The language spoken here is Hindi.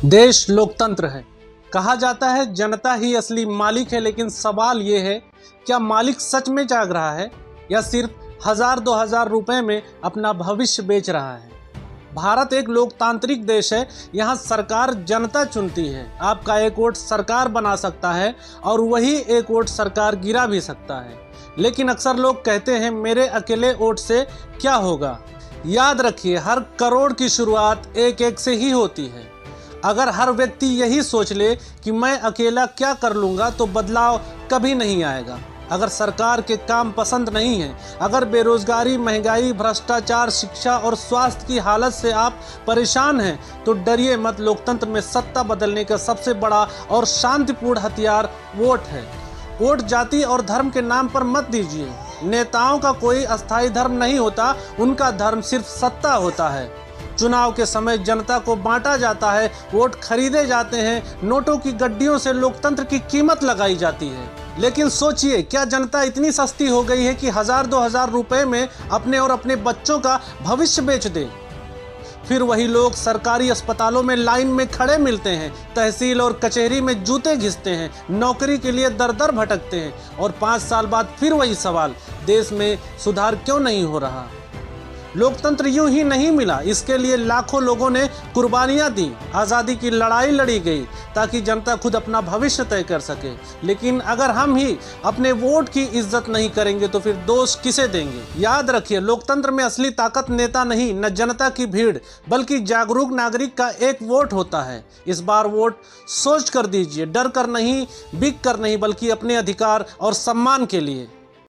देश लोकतंत्र है। कहा जाता है जनता ही असली मालिक है, लेकिन सवाल ये है क्या मालिक सच में जाग रहा है या सिर्फ 1000-2000 रुपए में अपना भविष्य बेच रहा है। भारत एक लोकतांत्रिक देश है। यहाँ सरकार जनता चुनती है। आपका एक वोट सरकार बना सकता है और वही एक वोट सरकार गिरा भी सकता है। लेकिन अक्सर लोग कहते हैं मेरे अकेले वोट से क्या होगा। याद रखिए, हर करोड़ की शुरुआत एक एक से ही होती है। अगर हर व्यक्ति यही सोच ले कि मैं अकेला क्या कर लूँगा तो बदलाव कभी नहीं आएगा। अगर सरकार के काम पसंद नहीं है, अगर बेरोजगारी, महंगाई, भ्रष्टाचार, शिक्षा और स्वास्थ्य की हालत से आप परेशान हैं तो डरिए मत। लोकतंत्र में सत्ता बदलने का सबसे बड़ा और शांतिपूर्ण हथियार वोट है। वोट जाति और धर्म के नाम पर मत दीजिए। नेताओं का कोई अस्थायी धर्म नहीं होता, उनका धर्म सिर्फ सत्ता होता है। चुनाव के समय जनता को बांटा जाता है, वोट खरीदे जाते हैं, नोटों की गड्डियों से लोकतंत्र की कीमत लगाई जाती है। लेकिन सोचिए, क्या जनता इतनी सस्ती हो गई है कि 1000-2000 रुपए में अपने और अपने बच्चों का भविष्य बेच दे। फिर वही लोग सरकारी अस्पतालों में लाइन में खड़े मिलते हैं, तहसील और कचहरी में जूते घिसते हैं, नौकरी के लिए दर दर भटकते हैं और 5 साल बाद फिर वही सवाल, देश में सुधार क्यों नहीं हो रहा। लोकतंत्र यूं ही नहीं मिला, इसके लिए लाखों लोगों ने कुर्बानियां दी। आज़ादी की लड़ाई लड़ी गई ताकि जनता खुद अपना भविष्य तय कर सके। लेकिन अगर हम ही अपने वोट की इज्जत नहीं करेंगे तो फिर दोष किसे देंगे। याद रखिए, लोकतंत्र में असली ताकत नेता नहीं, न जनता की भीड़, बल्कि जागरूक नागरिक का एक वोट होता है। इस बार वोट सोच कर दीजिए, डर कर नहीं, बिक कर नहीं, बल्कि अपने अधिकार और सम्मान के लिए।